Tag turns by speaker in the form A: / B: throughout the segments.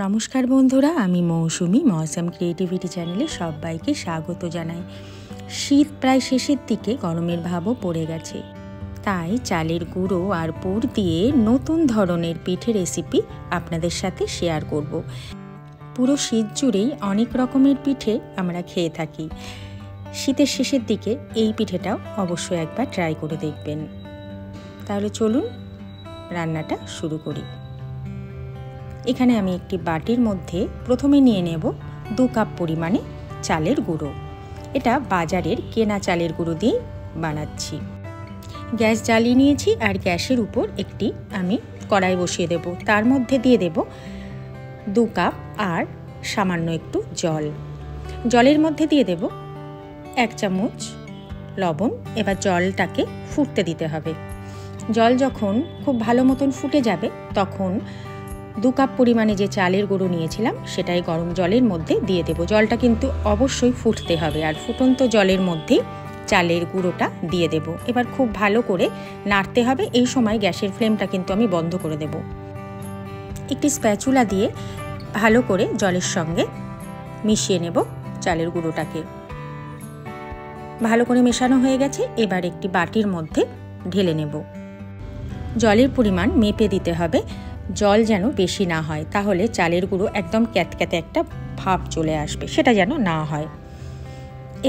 A: নমস্কার বন্ধুরা, আমি মৌসুমি মৌসুম ক্রিয়েটিভিটি চ্যানেলে সবাইকে স্বাগত জানাই। শীত প্রায় শেষের দিকে, গরমের ভাবও পড়ে গেছে, তাই চালের গুঁড়ো আর পুর দিয়ে নতুন ধরনের পিঠে রেসিপি আপনাদের সাথে শেয়ার করব। পুরো শীত জুড়েই অনেক রকমের পিঠে আমরা খেয়ে থাকি। শীতের শেষের দিকে এই পিঠেটাও অবশ্যই একবার ট্রাই করে দেখবেন। তাহলে চলুন রান্নাটা শুরু করি। এখানে আমি একটি বাটির মধ্যে প্রথমে নিয়ে নেব 2 কাপ পরিমাণে চালের গুঁড়ো। এটা বাজারের কেনা চালের গুঁড়ো দিয়ে বানাচ্ছি। গ্যাস জ্বালিয়ে নিয়েছি আর গ্যাসের উপর একটি আমি কড়াই বসিয়ে দেব। তার মধ্যে দিয়ে দেব 2 কাপ আর সামান্য একটু জল। জলের মধ্যে দিয়ে দেব 1 চামচ লবণ। এবার জলটাকে ফুটতে দিতে হবে। জল যখন খুব ভালো মতন ফুটে যাবে তখন 2 কাপ পরিমাণে যে চালের গুঁড়ো নিয়েছিলাম সেটাই গরম জলের মধ্যে দিয়ে দেব। জলটা কিন্তু অবশ্যই ফুটতে হবে আর ফুটন্ত জলের মধ্যে চালের গুঁড়োটা দিয়ে দেব। এবার খুব ভালো করে নাড়তে হবে। এই সময় গ্যাসের ফ্লেমটা কিন্তু আমি বন্ধ করে দেব। একটি স্প্যাচুলা দিয়ে ভালো করে জলের সঙ্গে মিশিয়ে নেব চালের গুঁড়োটাকে। ভালো করে মেশানো হয়ে গেছে। এবার একটি বাটির মধ্যে ঢেলে নেব। জলের পরিমাণ মেপে দিতে হবে, জল যেন বেশি না হয়, তাহলে চালের গুঁড়ো একদম ক্যাতক্যাতে একটা ভাব চলে আসবে, সেটা যেন না হয়।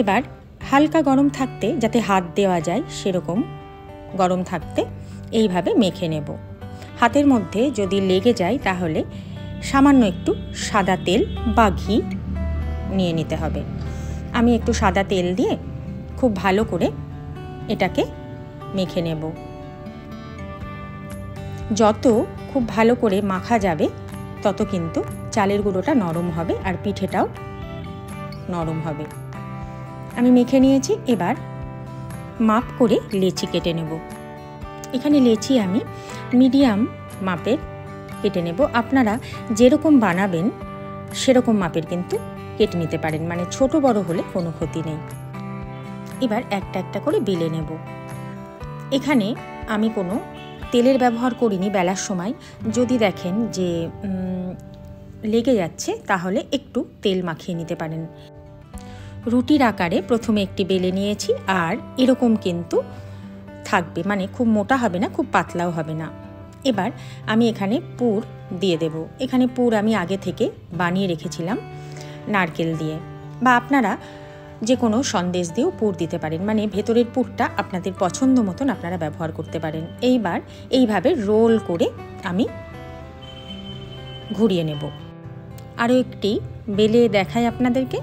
A: এবার হালকা গরম থাকতে, যাতে হাত দেওয়া যায় সেরকম গরম থাকতে এইভাবে মেখে নেব। হাতের মধ্যে যদি লেগে যায় তাহলে সামান্য একটু সাদা তেল বা ঘি নিয়ে নিতে হবে। আমি একটু সাদা তেল দিয়ে খুব ভালো করে এটাকে মেখে নেব। যত খুব ভালো করে মাখা যাবে তত কিন্তু চালের গুঁড়োটা নরম হবে আর পিঠেটাও নরম হবে। আমি মেখে নিয়েছি। এবার মাপ করে লেচি কেটে নেব। এখানে লেচি আমি মিডিয়াম মাপের কেটে নেব। আপনারা যেরকম বানাবেন সেরকম মাপের কিন্তু কেটে নিতে পারেন, মানে ছোট বড় হলে কোনো ক্ষতি নেই। এবার একটা একটা করে বেলে নেব। এখানে আমি কোনো তেলের ব্যবহার করিনি বেলার সময়। যদি দেখেন যে লেগে যাচ্ছে তাহলে একটু তেল মাখিয়ে নিতে পারেন। রুটির আকারে প্রথমে একটি বেলে নিয়েছি আর এরকম কিন্তু থাকবে, মানে খুব মোটা হবে না, খুব পাতলাও হবে না। এবার আমি এখানে পুর দিয়ে দেব। এখানে পুর আমি আগে থেকে বানিয়ে রেখেছিলাম নারকেল দিয়ে, বা আপনারা যে কোনো সন্দেশ দিয়েও পুর দিতে পারেন, মানে ভেতরের পুরটা আপনাদের পছন্দ মতন আপনারা ব্যবহার করতে পারেন। এইবার এইভাবে রোল করে আমি ঘুরিয়ে নেব। আরও একটি বেলে দেখাই আপনাদেরকে।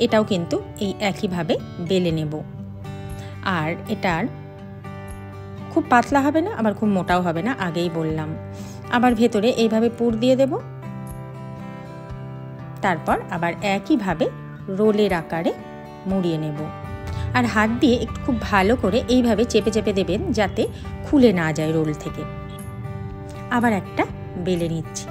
A: এটাও কিন্তু এই একইভাবে বেলে নেব। আর এটার খুব পাতলা হবে না, আবার খুব মোটাও হবে না, আগেই বললাম। আবার ভেতরে এইভাবে পুর দিয়ে দেব। তারপর আবার একইভাবে রোলের আকারে মুড়িয়ে নেব। আর হাত দিয়ে একটু খুব ভালো করে এইভাবে চেপে চেপে দেবেন যাতে খুলে না যায় রোল থেকে। আবার একটা বেলে নিচ্ছি।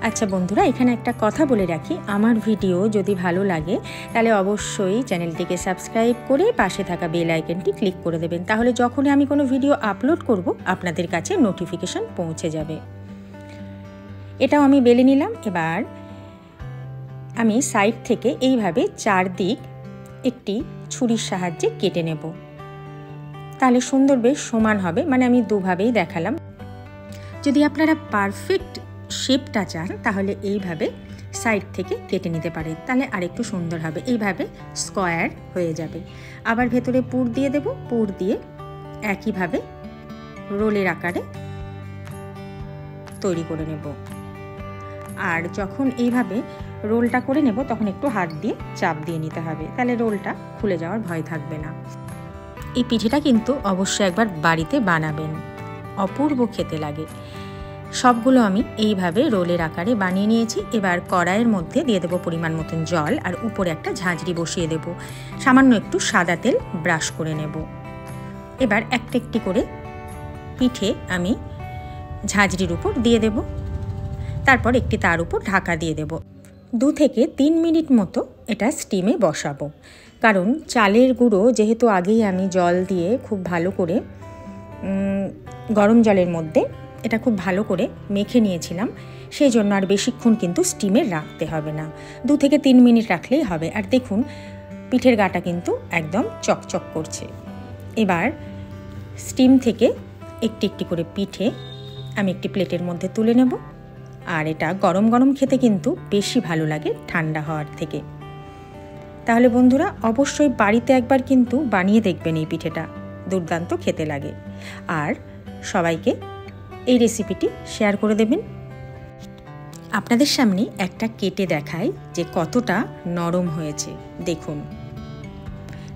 A: আচ্ছা বন্ধুরা, এখানে একটা কথা বলে রাখি, আমার ভিডিও যদি ভালো লাগে তাহলে অবশ্যই চ্যানেলটিকে সাবস্ক্রাইব করে পাশে থাকা বেল আইকনটি ক্লিক করে দেবেন, তাহলে যখনই আমি কোনো ভিডিও আপলোড করব আপনাদের কাছে নোটিফিকেশন পৌঁছে যাবে। এটাও আমি বেলে নিলাম। এবার আমি সাইড থেকে এইভাবে চারদিক একটি ছুরির সাহায্যে কেটে নেব, তাহলে সুন্দর বেশ সমান হবে। মানে আমি দুভাবেই দেখালাম। যদি আপনারা পারফেক্ট শেপটা চান তাহলে এইভাবে সাইড থেকে কেটে নিতে পারেন, তাহলে আরেকটু সুন্দর হবে। এইভাবে স্কোয়ার হয়ে যাবে। আবার ভেতরে পুর দিয়ে দেব। পুর দিয়ে একইভাবে রোলের আকারে তৈরি করে নেব। আর যখন এইভাবে রোলটা করে নেব তখন একটু হাত দিয়ে চাপ দিয়ে নিতে হবে, তাহলে রোলটা খুলে যাওয়ার ভয় থাকবে না। এই পিঠেটা কিন্তু অবশ্যই একবার বাড়িতে বানাবেন, অপূর্ব খেতে লাগে। সবগুলো আমি এইভাবে রোলের আকারে বানিয়ে নিয়েছি। এবার কড়াইয়ের মধ্যে দিয়ে দেবো পরিমাণ মতন জল আর উপরে একটা ঝাঁঝরি বসিয়ে দেব। সামান্য একটু সাদা তেল ব্রাশ করে নেব। এবার একটা একটি করে পিঠে আমি ঝাঁঝরির উপর দিয়ে দেব। তারপর একটি তার উপর ঢাকা দিয়ে দেব। 2 থেকে 3 মিনিট মতো এটা স্টিমে বসাবো, কারণ চালের গুঁড়ো যেহেতু আগেই আমি জল দিয়ে খুব ভালো করে গরম জলের মধ্যে এটা খুব ভালো করে মেখে নিয়েছিলাম, সেই জন্য আর বেশিক্ষণ কিন্তু স্টিমে রাখতে হবে না, 2 থেকে 3 মিনিট রাখলেই হবে। আর দেখুন পিঠের গাটা কিন্তু একদম চকচক করছে। এবার স্টিম থেকে একটি একটি করে পিঠে আমি একটি প্লেটের মধ্যে তুলে নেব। আর এটা গরম গরম খেতে কিন্তু বেশি ভালো লাগে ঠান্ডা হওয়ার থেকে। তাহলে বন্ধুরা অবশ্যই বাড়িতে একবার কিন্তু বানিয়ে দেখবেন এই পিঠেটা, দুর্দান্ত খেতে লাগে। আর সবাইকে এই রেসিপিটি শেয়ার করে দেবেন। আপনাদের সামনে একটা কেটে দেখাই যে কতটা নরম হয়েছে, দেখুন।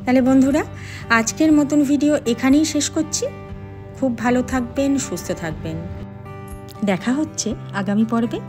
A: তাহলে বন্ধুরা আজকের মতন ভিডিও এখানেই শেষ করছি। খুব ভালো থাকবেন, সুস্থ থাকবেন। দেখা হচ্ছে আগামী পর্বে।